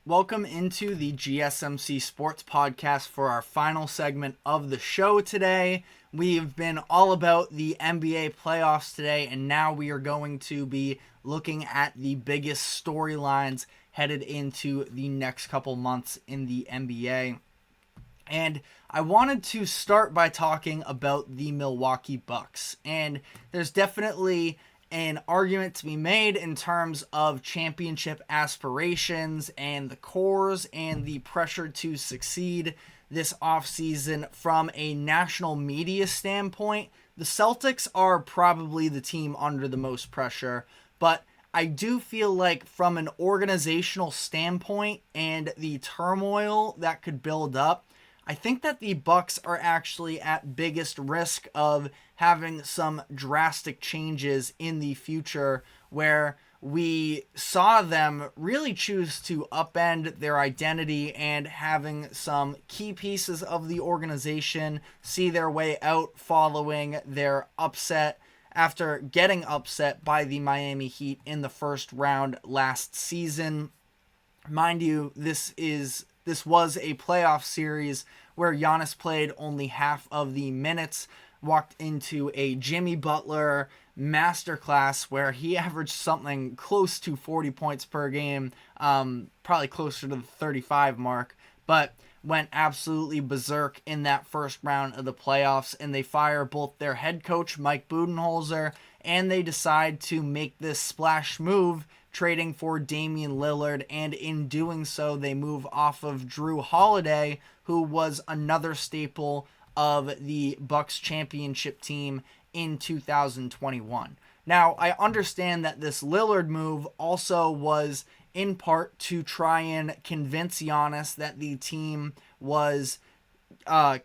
Welcome into the GSMC Sports Podcast for our final segment of the show today. We've been all about the NBA playoffs today, and now we are going to be looking at the biggest storylines headed into the next couple months in the NBA. And I wanted to start by talking about the Milwaukee Bucks. And there's definitely an argument to be made in terms of championship aspirations and the cores and the pressure to succeed this offseason from a national media standpoint. The Celtics are probably the team under the most pressure, but I do feel like from an organizational standpoint and the turmoil that could build up, I think that the Bucks are actually at biggest risk of having some drastic changes in the future, where we saw them really choose to upend their identity and having some key pieces of the organization see their way out following their upset after getting upset by the Miami Heat in the first round last season. Mind you, this was a playoff series where Giannis played only half of the minutes, walked into a Jimmy Butler masterclass where he averaged something close to 40 points per game, probably closer to the 35 mark, but went absolutely berserk in that first round of the playoffs, and they fire both their head coach, Mike Budenholzer, and they decide to make this splash move, trading for Damian Lillard, and in doing so, they move off of Jrue Holiday, who was another staple of the Bucks championship team in 2021. Now, I understand that this Lillard move also was in part to try and convince Giannis that the team was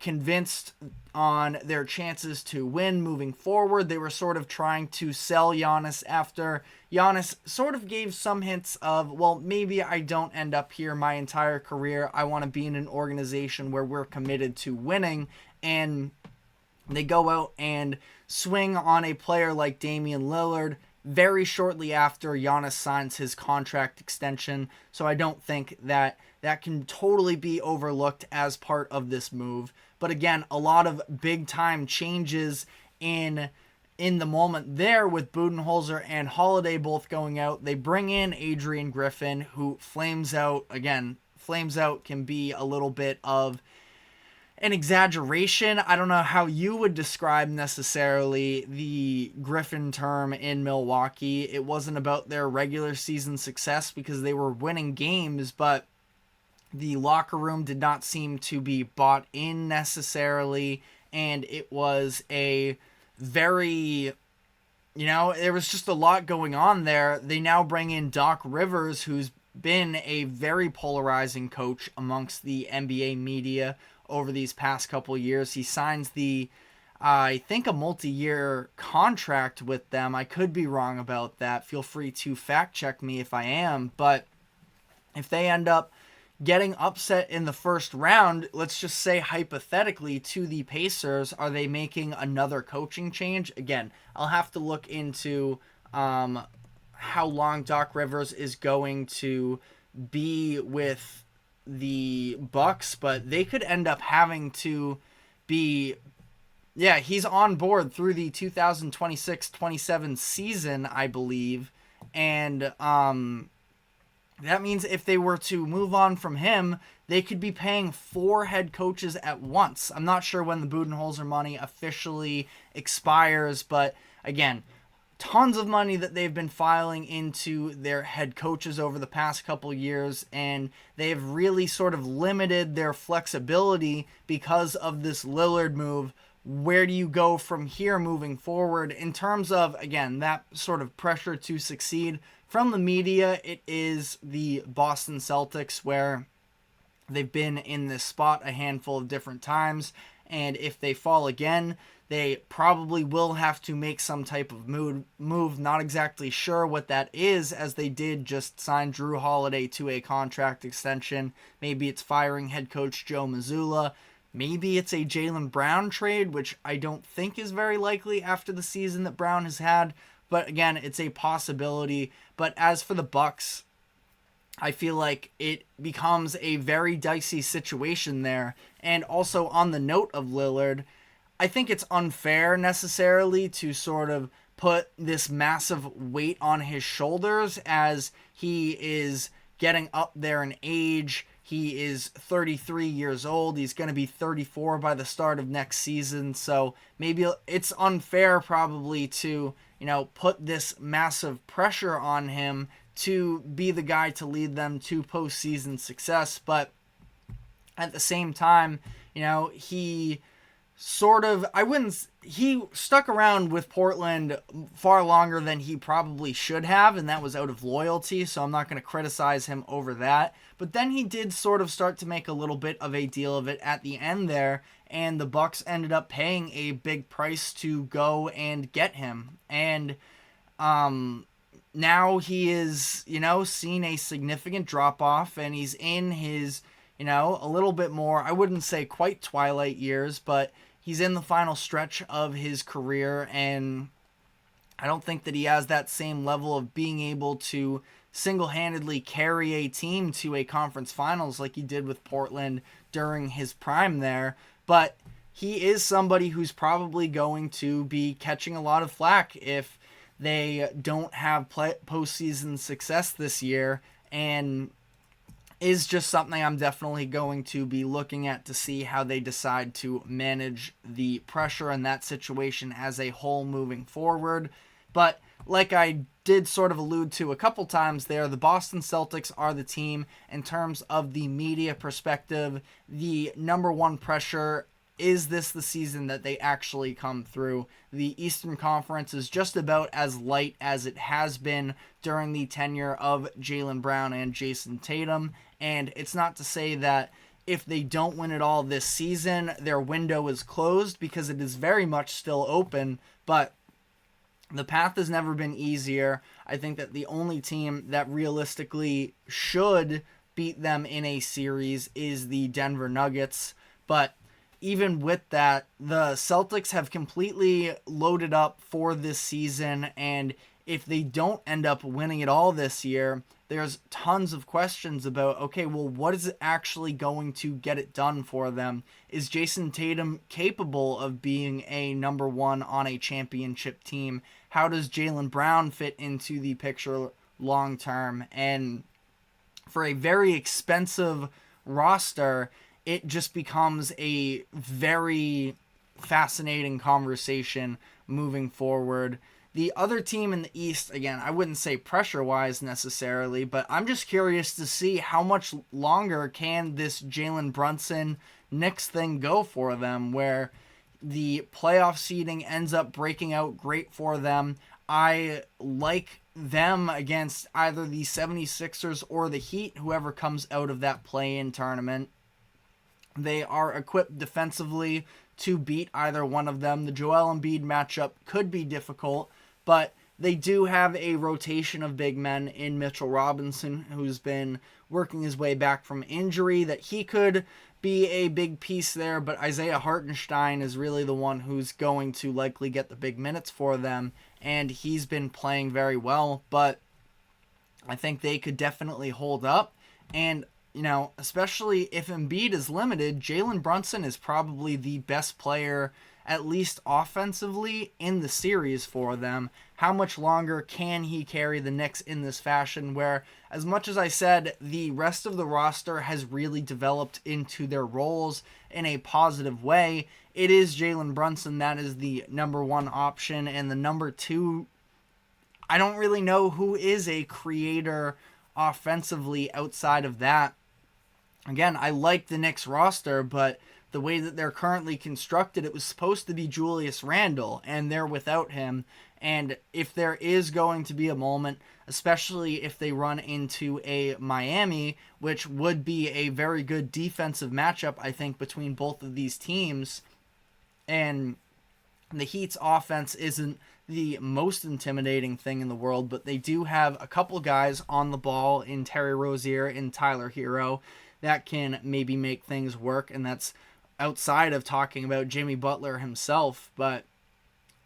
convinced on their chances to win moving forward. They were sort of trying to sell Giannis after Giannis sort of gave some hints of, well, maybe I don't end up here my entire career. I want to be in an organization where we're committed to winning. And they go out and swing on a player like Damian Lillard very shortly after Giannis signs his contract extension. So I don't think that can totally be overlooked as part of this move. But again, a lot of big time changes in the moment there with Budenholzer and Holiday both going out. They bring in Adrian Griffin, who flames out. Again, flames out can be a little bit of an exaggeration. I don't know how you would describe necessarily the Griffin term in Milwaukee. It wasn't about their regular season success because they were winning games, but the locker room did not seem to be bought in necessarily, and it was a very, there was just a lot going on there. They now bring in Doc Rivers, who's been a very polarizing coach amongst the NBA media over these past couple years. He signs I think a multi-year contract with them. I could be wrong about that. Feel free to fact check me if I am. But if they end up getting upset in the first round, let's just say hypothetically to the Pacers, are they making another coaching change? Again, I'll have to look into how long Doc Rivers is going to be with the Bucks, but they could end up having to be, he's on board through the 2026-27 season, I believe, and that means if they were to move on from him, they could be paying 4 head coaches at once. I'm not sure when the Budenholzer money officially expires, but again, tons of money that they've been filing into their head coaches over the past couple years, and they've really sort of limited their flexibility because of this Lillard move. Where do you go from here moving forward in terms of, again, that sort of pressure to succeed? From the media, it is the Boston Celtics, where they've been in this spot a handful of different times, and if they fall again, they probably will have to make some type of move. Not exactly sure what that is, as they did just sign Jrue Holiday to a contract extension. Maybe it's firing head coach Joe Mazzulla. Maybe it's a Jalen Brown trade, which I don't think is very likely after the season that Brown has had. But again, it's a possibility. But as for the Bucks, I feel like it becomes a very dicey situation there. And also on the note of Lillard, I think it's unfair necessarily to sort of put this massive weight on his shoulders as he is getting up there in age. He is 33 years old. He's going to be 34 by the start of next season. So maybe it's unfair probably to, put this massive pressure on him to be the guy to lead them to postseason success. But at the same time, he he stuck around with Portland far longer than he probably should have, and that was out of loyalty, so I'm not going to criticize him over that. But then he did sort of start to make a little bit of a deal of it at the end there, and the Bucks ended up paying a big price to go and get him. And now he is, seen a significant drop-off, and he's in his, a little bit more, I wouldn't say quite twilight years, but he's in the final stretch of his career, and I don't think that he has that same level of being able to single-handedly carry a team to a conference finals like he did with Portland during his prime there. But he is somebody who's probably going to be catching a lot of flack if they don't have postseason success this year, and is just something I'm definitely going to be looking at to see how they decide to manage the pressure in that situation as a whole moving forward. But like I did sort of allude to a couple times there, the Boston Celtics are the team in terms of the media perspective. The number one pressure, is this the season that they actually come through? The Eastern Conference is just about as light as it has been during the tenure of Jalen Brown and Jason Tatum. And it's not to say that if they don't win it all this season, their window is closed, because it is very much still open. But the path has never been easier. I think that the only team that realistically should beat them in a series is the Denver Nuggets. But even with that, the Celtics have completely loaded up for this season, and if they don't end up winning it all this year, there's tons of questions about, okay, well, what is it actually going to get it done for them? Is Jason Tatum capable of being a number one on a championship team? How does Jalen Brown fit into the picture long term? And for a very expensive roster, it just becomes a very fascinating conversation moving forward. The other team in the East, again, I wouldn't say pressure-wise necessarily, but I'm just curious to see how much longer can this Jalen Brunson Knicks thing go for them, where the playoff seeding ends up breaking out great for them. I like them against either the 76ers or the Heat, whoever comes out of that play-in tournament. They are equipped defensively to beat either one of them. The Joel Embiid matchup could be difficult, but they do have a rotation of big men in Mitchell Robinson, who's been working his way back from injury, that he could be a big piece there, but Isaiah Hartenstein is really the one who's going to likely get the big minutes for them, and he's been playing very well, but I think they could definitely hold up. And especially if Embiid is limited, Jalen Brunson is probably the best player, at least offensively, in the series for them. How much longer can he carry the Knicks in this fashion, where, as much as I said, the rest of the roster has really developed into their roles in a positive way, it is Jalen Brunson that is the number one option, and the number two, I don't really know who is a creator offensively outside of that. Again, I like the Knicks roster, but the way that they're currently constructed, it was supposed to be Julius Randle, and they're without him. And if there is going to be a moment, especially if they run into a Miami, which would be a very good defensive matchup, I think, between both of these teams, and the Heat's offense isn't the most intimidating thing in the world, but they do have a couple guys on the ball in Terry Rozier and Tyler Hero that can maybe make things work, and that's outside of talking about Jimmy Butler himself. But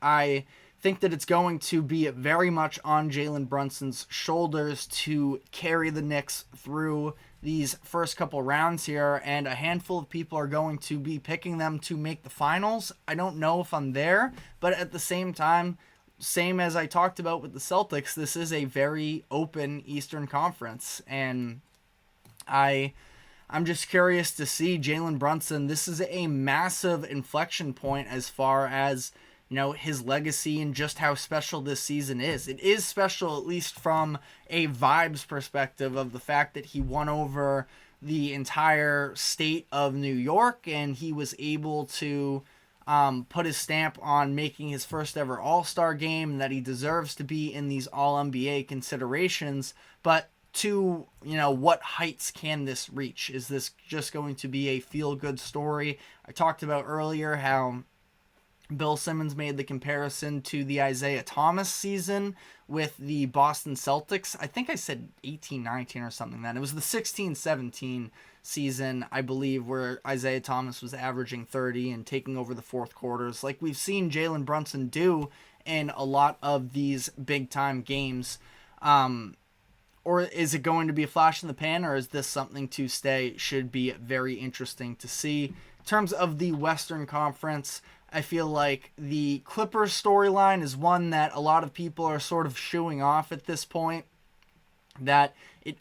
I think that it's going to be very much on Jalen Brunson's shoulders to carry the Knicks through these first couple rounds here, and a handful of people are going to be picking them to make the finals. I don't know if I'm there, but at the same time, same as I talked about with the Celtics, this is a very open Eastern Conference, and I'm just curious to see Jalen Brunson. This is a massive inflection point as far as, you know, his legacy and just how special this season is. It is special, at least from a vibes perspective, of the fact that he won over the entire state of New York, and he was able to put his stamp on making his first ever All-Star game, and that he deserves to be in these All-NBA considerations. But to, you know, what heights can this reach? Is this just going to be a feel-good story? I talked about earlier how Bill Simmons made the comparison to the Isaiah Thomas season with the Boston Celtics. I think I said 18-19 or something then. It was the 16-17 season, I believe, where Isaiah Thomas was averaging 30 and taking over the fourth quarters, like we've seen Jalen Brunson do in a lot of these big-time games. Or is it going to be a flash in the pan, or is this something to stay? Should be very interesting to see. In terms of the Western Conference, I feel like the Clippers storyline is one that a lot of people are sort of shooing off at this point. That it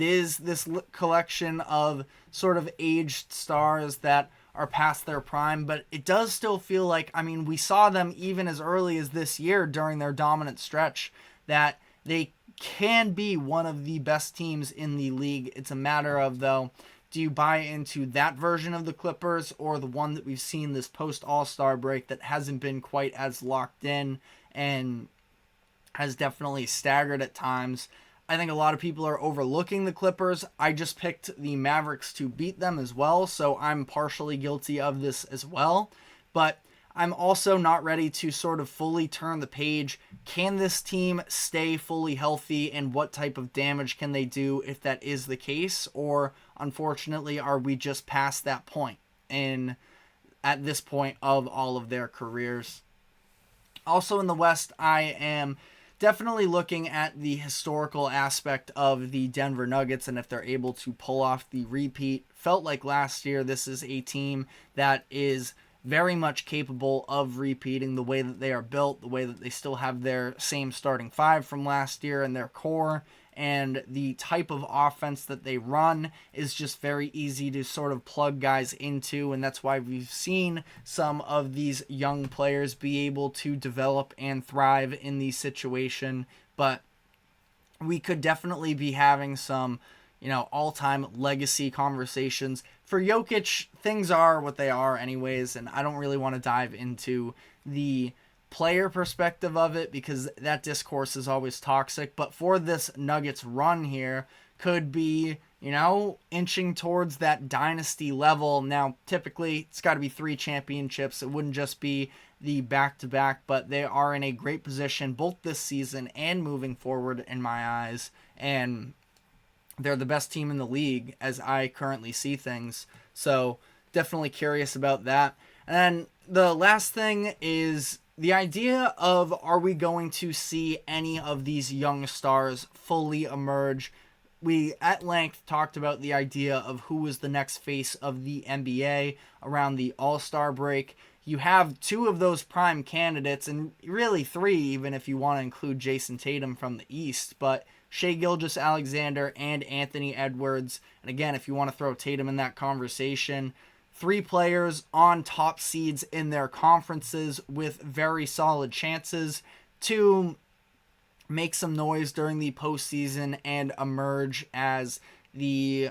is this collection of sort of aged stars that are past their prime, but it does still feel like, I mean, we saw them even as early as this year during their dominant stretch, that they can be one of the best teams in the league. It's a matter of, though, do you buy into that version of the Clippers or the one that we've seen this post-All-Star break that hasn't been quite as locked in and has definitely staggered at times? I think a lot of people are overlooking the Clippers. I just picked the Mavericks to beat them as well, so I'm partially guilty of this as well. But I'm also not ready to sort of fully turn the page. Can this team stay fully healthy, and what type of damage can they do if that is the case? Or, unfortunately, are we just past that point at this point of all of their careers? Also in the West, I am definitely looking at the historical aspect of the Denver Nuggets and if they're able to pull off the repeat. Felt like last year this is a team that is very much capable of repeating the way that they are built, the way that they still have their same starting five from last year in their core, and the type of offense that they run is just very easy to sort of plug guys into, and that's why we've seen some of these young players be able to develop and thrive in the situation. But we could definitely be having some, you know, all-time legacy conversations. For Jokic, things are what they are anyways, and I don't really want to dive into the player perspective of it because that discourse is always toxic. But for this Nuggets run here, could be, you know, inching towards that dynasty level. Now, typically, it's got to be 3 championships. It wouldn't just be the back-to-back, but they are in a great position both this season and moving forward in my eyes. And they're the best team in the league as I currently see things. So definitely curious about that. And then the last thing is the idea of, are we going to see any of these young stars fully emerge? We at length talked about the idea of who was the next face of the NBA around the All-Star break. You have 2 of those prime candidates, and really 3 even if you want to include Jason Tatum from the East, but Shai Gilgeous-Alexander and Anthony Edwards. And again, if you want to throw Tatum in that conversation, 3 players on top seeds in their conferences with very solid chances to make some noise during the postseason and emerge as the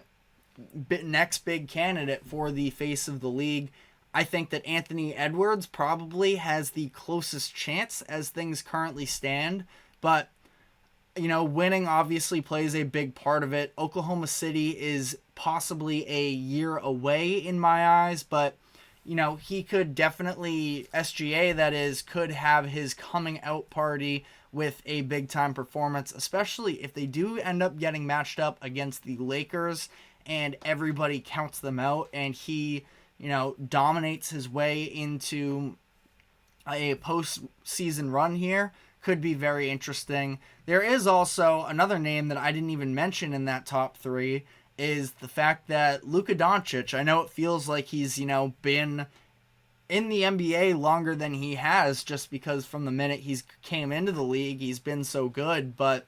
next big candidate for the face of the league. I think that Anthony Edwards probably has the closest chance as things currently stand, but you know, winning obviously plays a big part of it. Oklahoma City is possibly a year away in my eyes, but, you know, he could definitely, SGA that is, could have his coming out party with a big time performance, especially if they do end up getting matched up against the Lakers and everybody counts them out and he, you know, dominates his way into a postseason run here could be very interesting. There is also another name that I didn't even mention in that top three, is the fact that Luka Doncic, I know it feels like he's, been in the NBA longer than he has, just because from the minute he's came into the league, he's been so good. But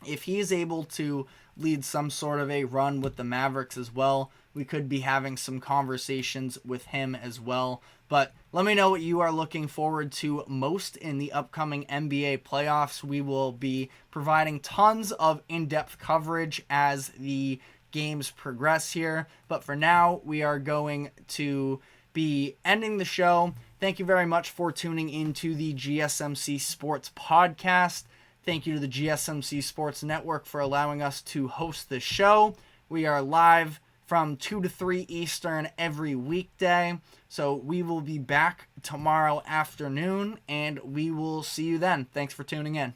if he's able to lead some sort of a run with the Mavericks as well, we could be having some conversations with him as well. But let me know what you are looking forward to most in the upcoming NBA playoffs. We will be providing tons of in-depth coverage as the games progress here. But for now, we are going to be ending the show. Thank you very much for tuning into the GSMC Sports Podcast. Thank you to the GSMC Sports Network for allowing us to host this show. We are live from 2 to 3 Eastern every weekday. So we will be back tomorrow afternoon, and we will see you then. Thanks for tuning in.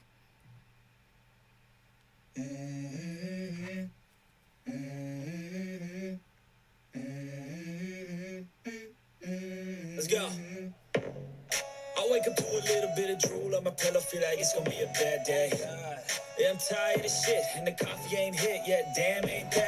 Let's go. I wake up to a little bit of drool on my pillow, feel like it's gonna be a bad day. Yeah, I'm tired of shit, and the coffee ain't hit yet, damn, ain't that